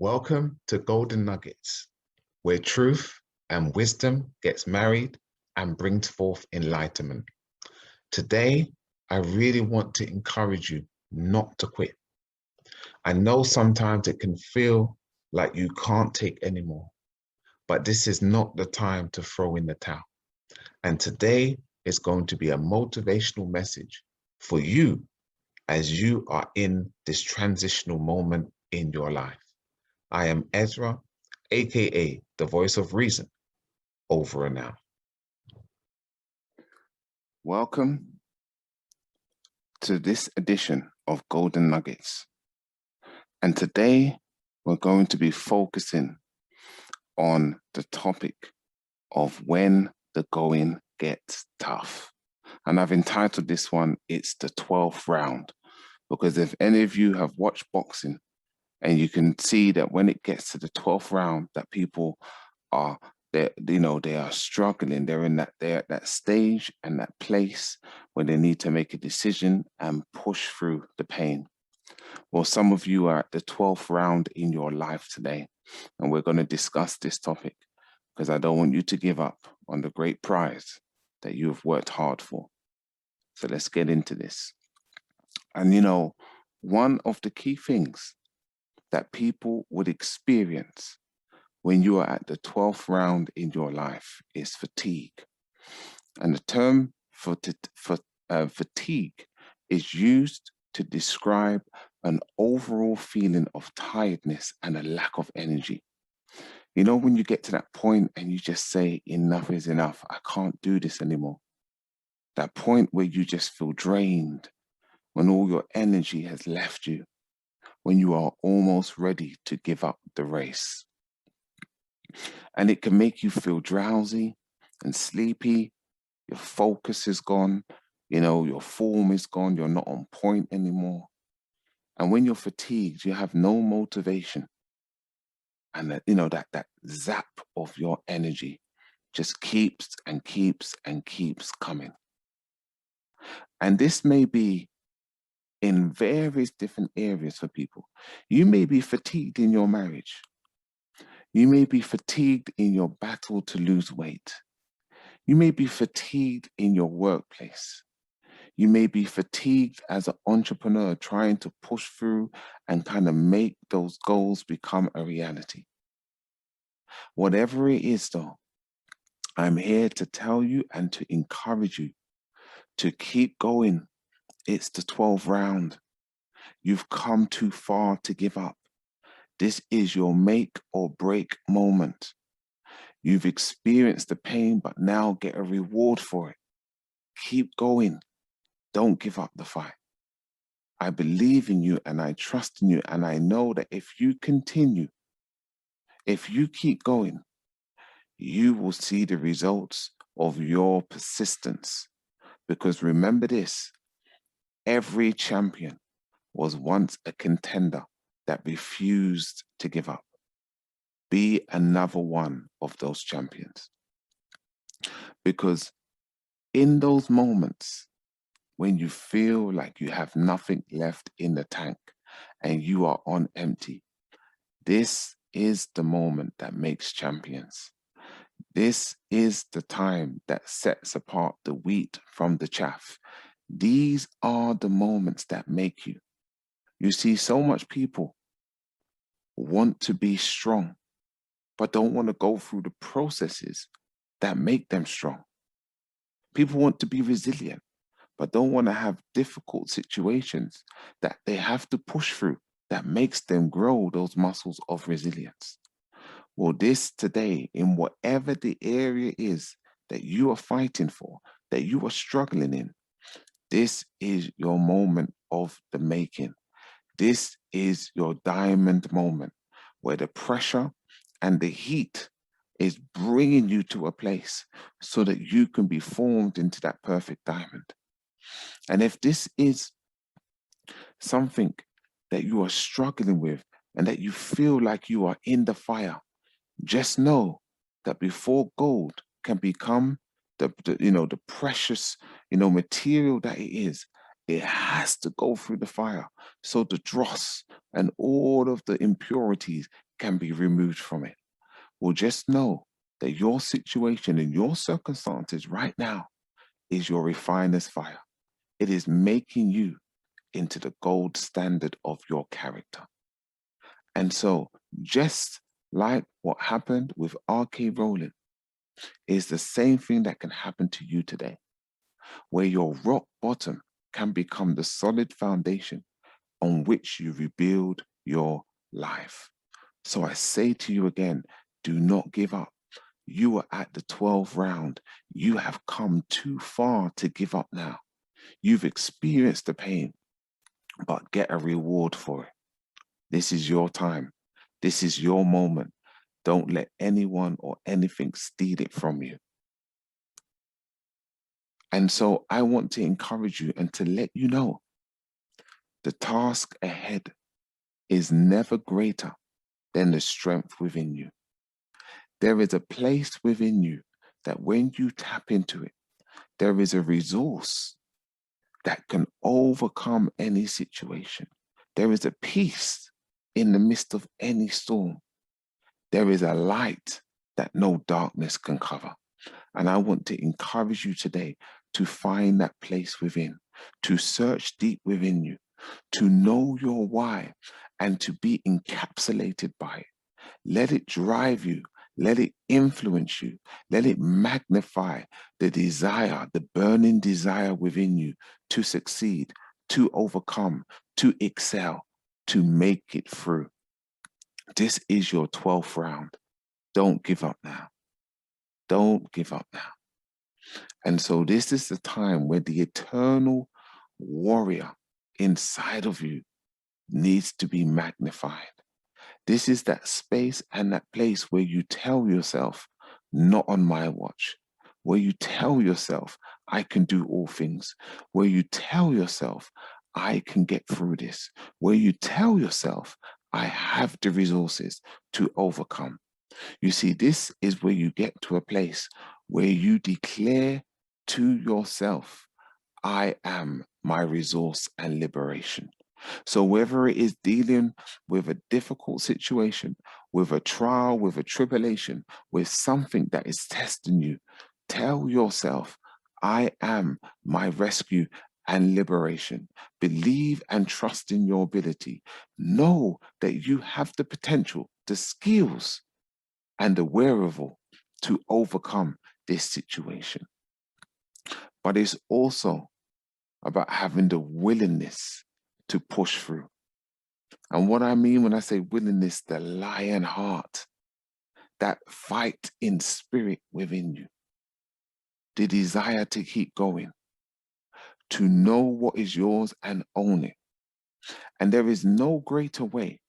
Welcome to Golden Nuggets, where truth and wisdom gets married and brings forth enlightenment. Today, I really want to encourage you not to quit. I know sometimes it can feel like you can't take anymore, but this is not the time to throw in the towel. And today is going to be a motivational message for you as you are in this transitional moment in your life. I am Ezra, A.K.A. the voice of reason, over and out. Welcome to this edition of Golden Nuggets. And today we're going to be focusing on the topic of when the going gets tough. And I've entitled this one, It's the 12th Round, because if any of you have watched boxing, and you can see that when it gets to the 12th round, that people are they are struggling. They're at that stage and that place where they need to make a decision and push through the pain. Well, some of you are at the 12th round in your life today, and we're going to discuss this topic because I don't want you to give up on the great prize that you have worked hard for. So let's get into this. And one of the key things that people would experience when you are at the 12th round in your life is fatigue. And the term for fatigue is used to describe an overall feeling of tiredness and a lack of energy. You know, when you get to that point and you just say, enough is enough, I can't do this anymore. That point where you just feel drained, when all your energy has left you, when you are almost ready to give up the race. And it can make you feel drowsy and sleepy. Your focus is gone. Your form is gone. You're not on point anymore. And when you're fatigued, you have no motivation. And that zap of your energy just keeps and keeps and keeps coming. And this may be in various different areas for people. You may be fatigued in your marriage. You may be fatigued in your battle to lose weight. You may be fatigued in your workplace. You may be fatigued as an entrepreneur trying to push through and kind of make those goals become a reality. Whatever it is though, I'm here to tell you and to encourage you to keep going. It's the 12th round. You've come too far to give up. This is your make or break moment. You've experienced the pain, but now get a reward for it. Keep going. Don't give up the fight. I believe in you and I trust in you. And I know that if you continue, if you keep going, you will see the results of your persistence. Because remember this, every champion was once a contender that refused to give up. Be another one of those champions. Because in those moments when you feel like you have nothing left in the tank and you are on empty, this is the moment that makes champions. This is the time that sets apart the wheat from the chaff. These are the moments that make you. You see, so much people want to be strong, but don't want to go through the processes that make them strong. People want to be resilient, but don't want to have difficult situations that they have to push through that makes them grow those muscles of resilience. Well, this today, in whatever the area is that you are fighting for, that you are struggling in, this is your moment of the making. This is your diamond moment where the pressure and the heat is bringing you to a place so that you can be formed into that perfect diamond. And if this is something that you are struggling with and that you feel like you are in the fire, just know that before gold can become the precious, material that it is, it has to go through the fire. So the dross and all of the impurities can be removed from it. Well, just know that your situation and your circumstances right now is your refiner's fire. It is making you into the gold standard of your character. And so, just like what happened with R.K. Rowling, is the same thing that can happen to you today, where your rock bottom can become the solid foundation on which you rebuild your life. So I say to you again, do not give up. You are at the 12th round. You have come too far to give up now. You've experienced the pain, but get a reward for it. This is your time. This is your moment. Don't let anyone or anything steal it from you. And so I want to encourage you and to let you know the task ahead is never greater than the strength within you. There is a place within you that when you tap into it, there is a resource that can overcome any situation. There is a peace in the midst of any storm. There is a light that no darkness can cover. And I want to encourage you today to find that place within, to search deep within you, to know your why, and to be encapsulated by it. Let it drive you. Let it influence you. Let it magnify the desire, the burning desire within you to succeed, to overcome, to excel, to make it through. This is your 12th round. Don't give up now. Don't give up now. And so this is the time where the eternal warrior inside of you needs to be magnified. This is that space and that place where you tell yourself, not on my watch, where you tell yourself, I can do all things, where you tell yourself, I can get through this, where you tell yourself, I have the resources to overcome. You see, this is where you get to a place where you declare to yourself, I am my resource and liberation. So whether it is dealing with a difficult situation, with a trial, with a tribulation, with something that is testing you, tell yourself, I am my rescue and liberation. Believe and trust in your ability. Know that you have the potential, the skills, and the wherewithal to overcome this situation. But it's also about having the willingness to push through. And what I mean when I say willingness, the lion heart, that fight in spirit within you, the desire to keep going, to know what is yours and own it. And there is no greater way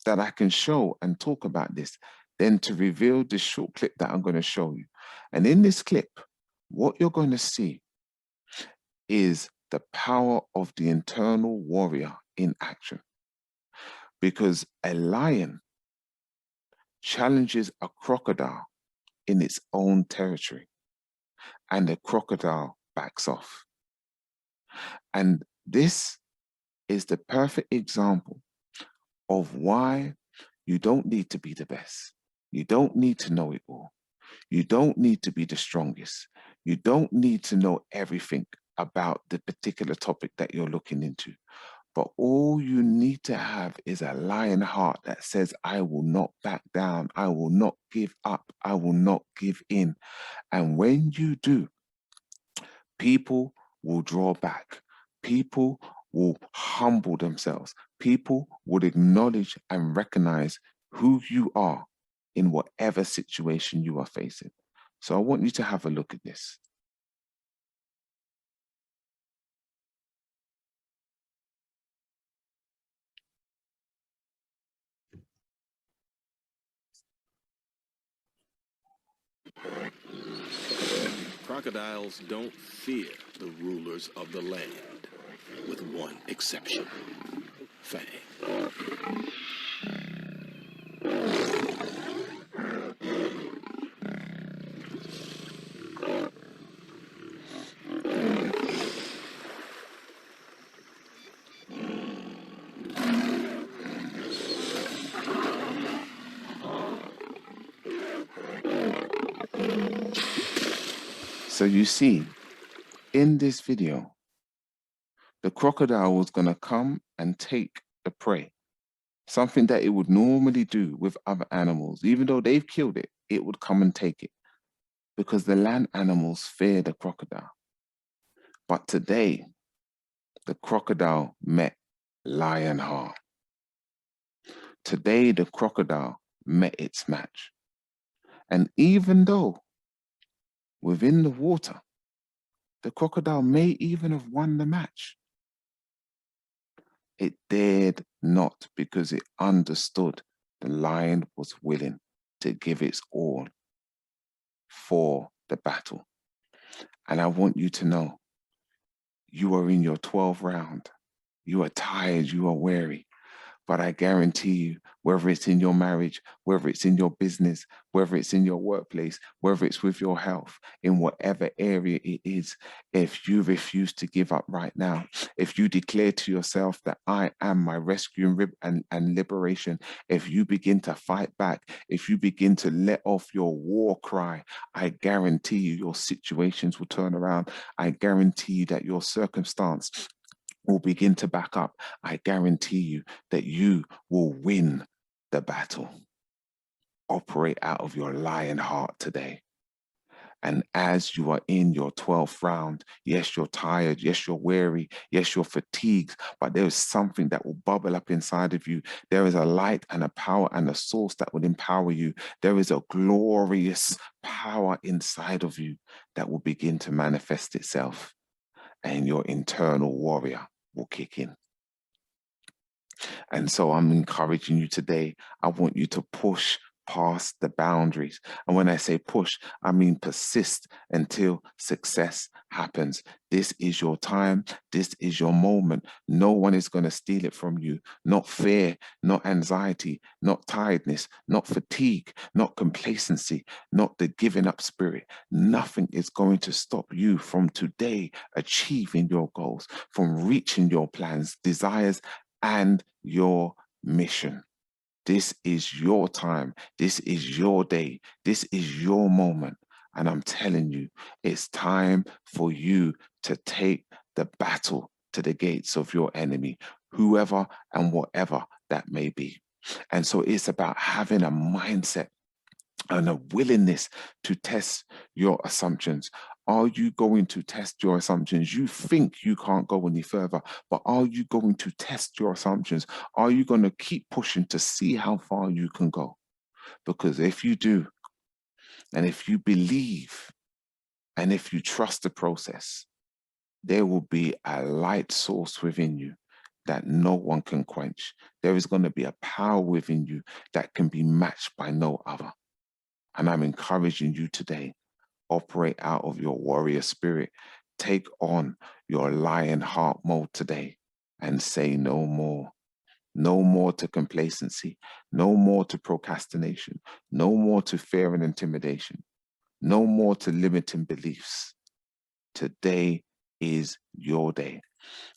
that I can show and talk about this than to reveal this short clip that I'm going to show you. And in this clip, what you're going to see is the power of the internal warrior in action. Because a lion challenges a crocodile in its own territory, and the crocodile backs off. And this is the perfect example of why you don't need to be the best. You don't need to know it all. You don't need to be the strongest. You don't need to know everything about the particular topic that you're looking into. But all you need to have is a lion heart that says, I will not back down. I will not give up. I will not give in. And when you do, people will draw back. People will humble themselves. People will acknowledge and recognize who you are in whatever situation you are facing. So I want you to have a look at this. Crocodiles don't fear the rulers of the land, with one exception: Fang. So you see, in this video, the crocodile was going to come and take the prey, something that it would normally do with other animals. Even though they've killed it, it would come and take it because the land animals fear the crocodile. But today, the crocodile met Lionheart. Today, the crocodile met its match. And even though within the water, the crocodile may even have won the match, it dared not because it understood the lion was willing to give its all for the battle. And I want you to know, you are in your 12th round. You are tired, you are weary. But I guarantee you, whether it's in your marriage, whether it's in your business, whether it's in your workplace, whether it's with your health, in whatever area it is, if you refuse to give up right now, if you declare to yourself that I am my rescue and liberation, if you begin to fight back, if you begin to let off your war cry, I guarantee you your situations will turn around. I guarantee you that your circumstance will begin to back up. I guarantee you that you will win the battle. Operate out of your lion heart today. And as you are in your 12th round, yes, you're tired, yes, you're weary, yes, you're fatigued, but there is something that will bubble up inside of you. There is a light and a power and a source that will empower you. There is a glorious power inside of you that will begin to manifest itself, and your internal warrior will kick in. And so I'm encouraging you today. I want you to push past the boundaries. And when I say push, I mean persist until success happens. This is your time. This is your moment. No one is going to steal it from you. Not fear, not anxiety, not tiredness, not fatigue, not complacency, not the giving up spirit. Nothing is going to stop you from today achieving your goals, from reaching your plans, desires, and your mission. This is your time. This is your day. This is your moment. And I'm telling you, it's time for you to take the battle to the gates of your enemy, whoever and whatever that may be. And so it's about having a mindset and a willingness to test your assumptions. Are you going to test your assumptions? You think you can't go any further, but are you going to test your assumptions? Are you going to keep pushing to see how far you can go? Because if you do, and if you believe, and if you trust the process, there will be a light source within you that no one can quench. There is going to be a power within you that can be matched by no other. And I'm encouraging you today, operate out of your warrior spirit. Take on your lion heart mode today and say no more. No more to complacency. No more to procrastination. No more to fear and intimidation. No more to limiting beliefs. Today is your day.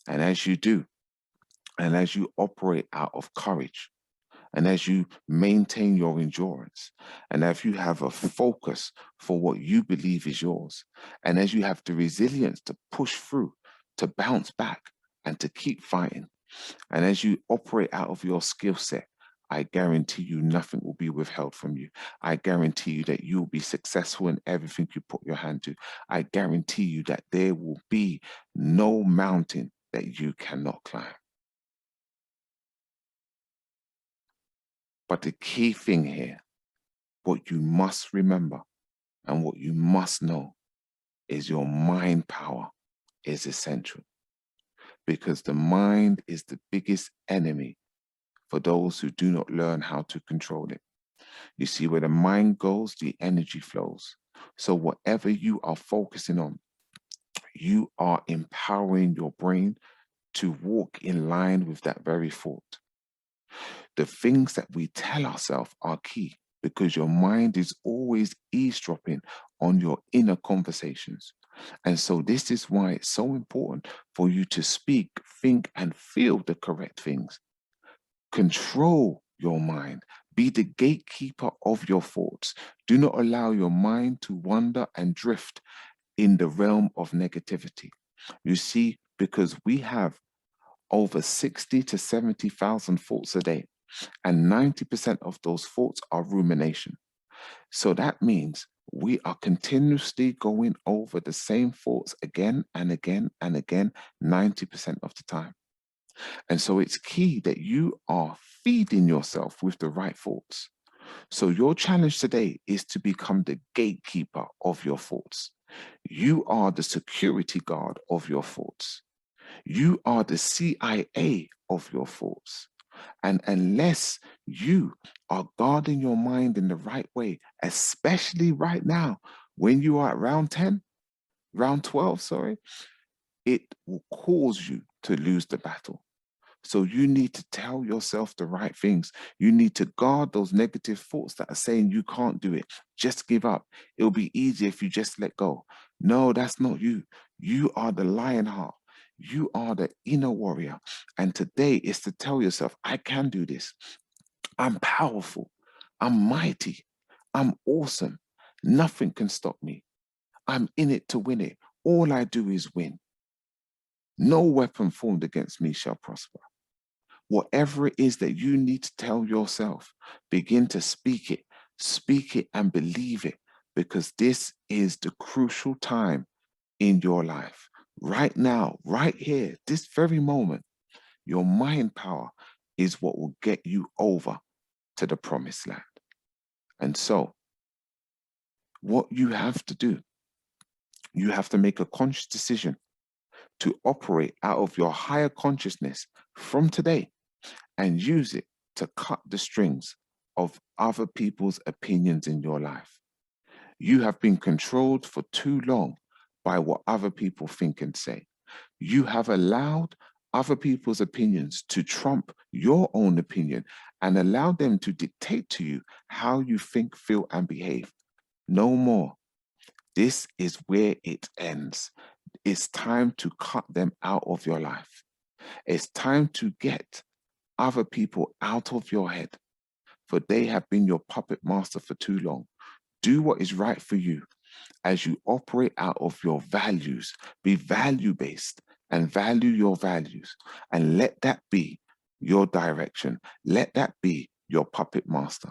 And as you do, and as you operate out of courage, and as you maintain your endurance, and as you have a focus for what you believe is yours, and as you have the resilience to push through, to bounce back, and to keep fighting, and as you operate out of your skill set, I guarantee you nothing will be withheld from you. I guarantee you that you will be successful in everything you put your hand to. I guarantee you that there will be no mountain that you cannot climb. But the key thing here, what you must remember and what you must know is your mind power is essential, because the mind is the biggest enemy for those who do not learn how to control it. You see, where the mind goes, the energy flows. So whatever you are focusing on, you are empowering your brain to walk in line with that very thought. The things that we tell ourselves are key, because your mind is always eavesdropping on your inner conversations. And so this is why it's so important for you to speak, think, and feel the correct things. Control your mind. Be the gatekeeper of your thoughts. Do not allow your mind to wander and drift in the realm of negativity. You see, because we have over 60 to 70,000 thoughts a day, and 90% of those thoughts are rumination. So that means we are continuously going over the same thoughts again and again and again, 90% of the time. And so it's key that you are feeding yourself with the right thoughts. So your challenge today is to become the gatekeeper of your thoughts. You are the security guard of your thoughts. You are the CIA of your thoughts. And unless you are guarding your mind in the right way, especially right now, when you are at round 12, sorry, it will cause you to lose the battle. So you need to tell yourself the right things. You need to guard those negative thoughts that are saying you can't do it. Just give up. It'll be easier if you just let go. No, that's not you. You are the lion heart. You are the inner warrior. And today is to tell yourself, I can do this. I'm powerful. I'm mighty. I'm awesome. Nothing can stop me. I'm in it to win it. All I do is win. No weapon formed against me shall prosper. Whatever it is that you need to tell yourself, begin to speak it and believe it, because this is the crucial time in your life. Right now, right here, this very moment, your mind power is what will get you over to the promised land. And so, what you have to do, you have to make a conscious decision to operate out of your higher consciousness from today and use it to cut the strings of other people's opinions in your life. You have been controlled for too long by what other people think and say. You have allowed other people's opinions to trump your own opinion and allow them to dictate to you how you think, feel, and behave. No more. This is where it ends. It's time to cut them out of your life. It's time to get other people out of your head, for they have been your puppet master for too long. Do what is right for you as you operate out of your values. Be value-based and value your values, and let that be your direction. Let that be your puppet master.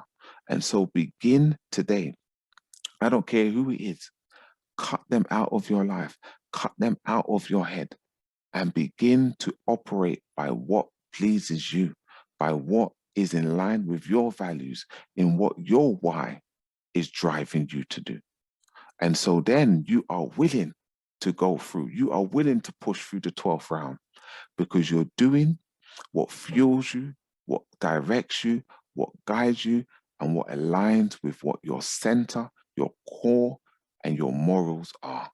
And so begin today. I don't care who it is. Cut them out of your life. Cut them out of your head and begin to operate by what pleases you, by what is in line with your values, in what your why is driving you to do. And so then you are willing to go through, you are willing to push through the 12th round, because you're doing what fuels you, what directs you, what guides you, and what aligns with what your center, your core, and your morals are.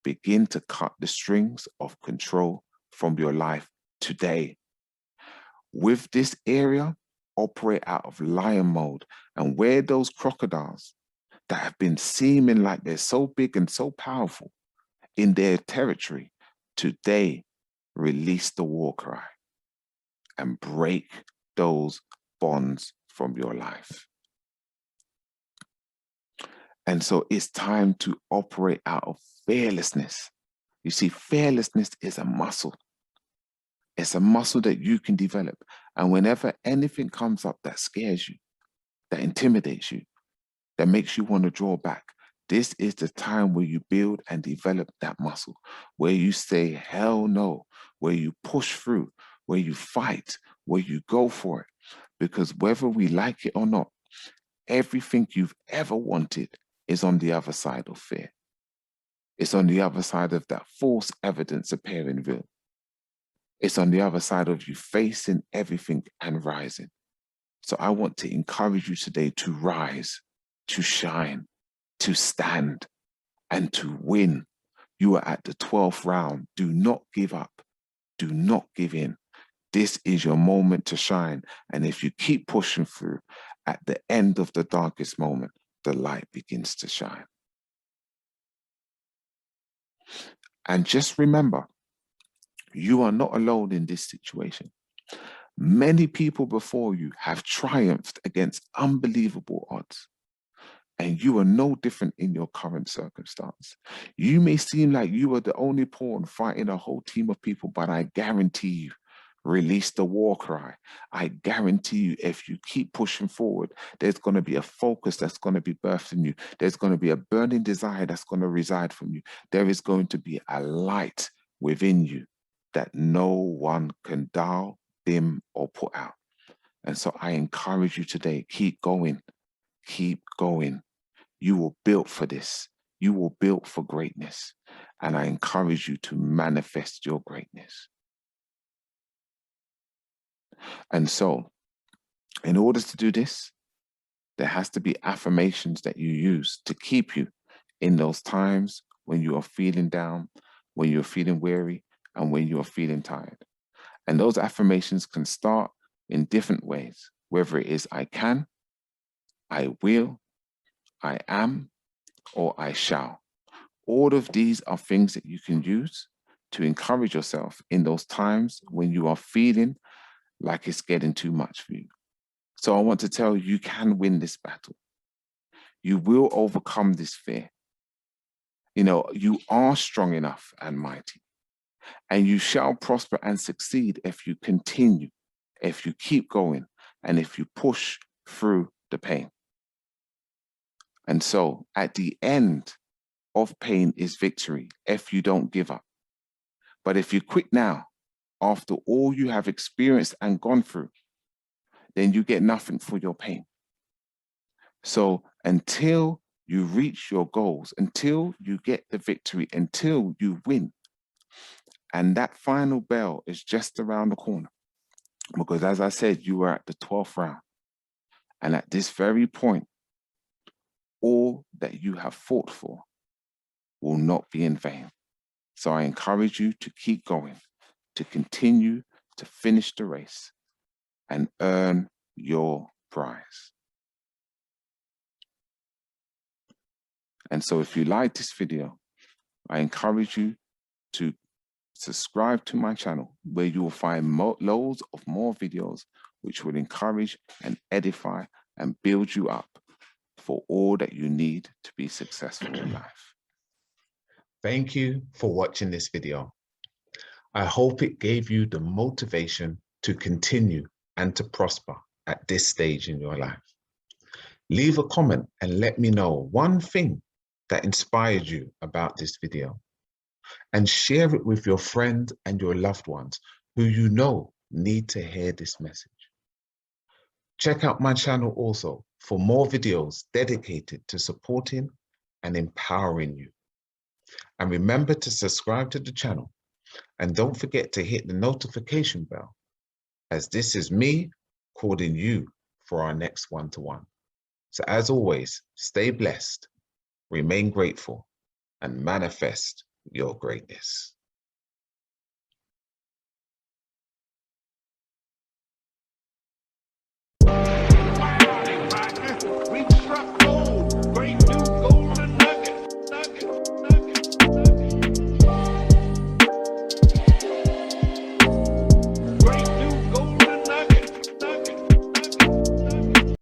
Begin to cut the strings of control from your life today. With this area, operate out of lion mode and wear those crocodiles that have been seeming like they're so big and so powerful in their territory. Today, release the war cry and break those bonds from your life. And so it's time to operate out of fearlessness. You see, fearlessness is a muscle. It's a muscle that you can develop. And whenever anything comes up that scares you, that intimidates you, that makes you want to draw back, this is the time where you build and develop that muscle, where you say, hell no, where you push through, where you fight, where you go for it. Because whether we like it or not, everything you've ever wanted is on the other side of fear. It's on the other side of that false evidence appearing real. It's on the other side of you facing everything and rising. So I want to encourage you today to rise, to shine, to stand, and to win. You are at the 12th round. Do not give up. Do not give in. This is your moment to shine. And if you keep pushing through, at the end of the darkest moment, the light begins to shine. And just remember, you are not alone in this situation. Many people before you have triumphed against unbelievable odds. And you are no different in your current circumstance. You may seem like you are the only pawn fighting a whole team of people, but I guarantee you, release the war cry. I guarantee you, if you keep pushing forward, there's going to be a focus that's going to be birthed in you. There's going to be a burning desire that's going to reside from you. There is going to be a light within you that no one can dull, dim, or put out. And so I encourage you today, keep going, keep going. You were built for this. You were built for greatness. And I encourage you to manifest your greatness. And so, in order to do this, there has to be affirmations that you use to keep you in those times when you are feeling down, when you're feeling weary, and when you're feeling tired. And those affirmations can start in different ways, whether it is I can, I will, I am, or I shall. All of these are things that you can use to encourage yourself in those times when you are feeling like it's getting too much for you. So I want to tell you, you can win this battle. You will overcome this fear. You know, you are strong enough and mighty, and you shall prosper and succeed if you continue, if you keep going, and if you push through the pain. And so at the end of pain is victory if you don't give up. But if you quit now, after all you have experienced and gone through, then you get nothing for your pain. So until you reach your goals, until you get the victory, until you win, and that final bell is just around the corner, because as I said, you are at the 12th round. And at this very point, all that you have fought for will not be in vain. So I encourage you to keep going, to continue to finish the race and earn your prize. And so if you like this video, I encourage you to subscribe to my channel, where you will find loads of more videos which will encourage and edify and build you up for all that you need to be successful in life. Thank you for watching this video. I hope it gave you the motivation to continue and to prosper at this stage in your life. Leave a comment and let me know one thing that inspired you about this video, and share it with your friend and your loved ones who you know need to hear this message. Check out my channel also for more videos dedicated to supporting and empowering you. And remember to subscribe to the channel, and don't forget to hit the notification bell, as this is me calling you for our next one-to-one. So as always, stay blessed, remain grateful, and manifest your greatness.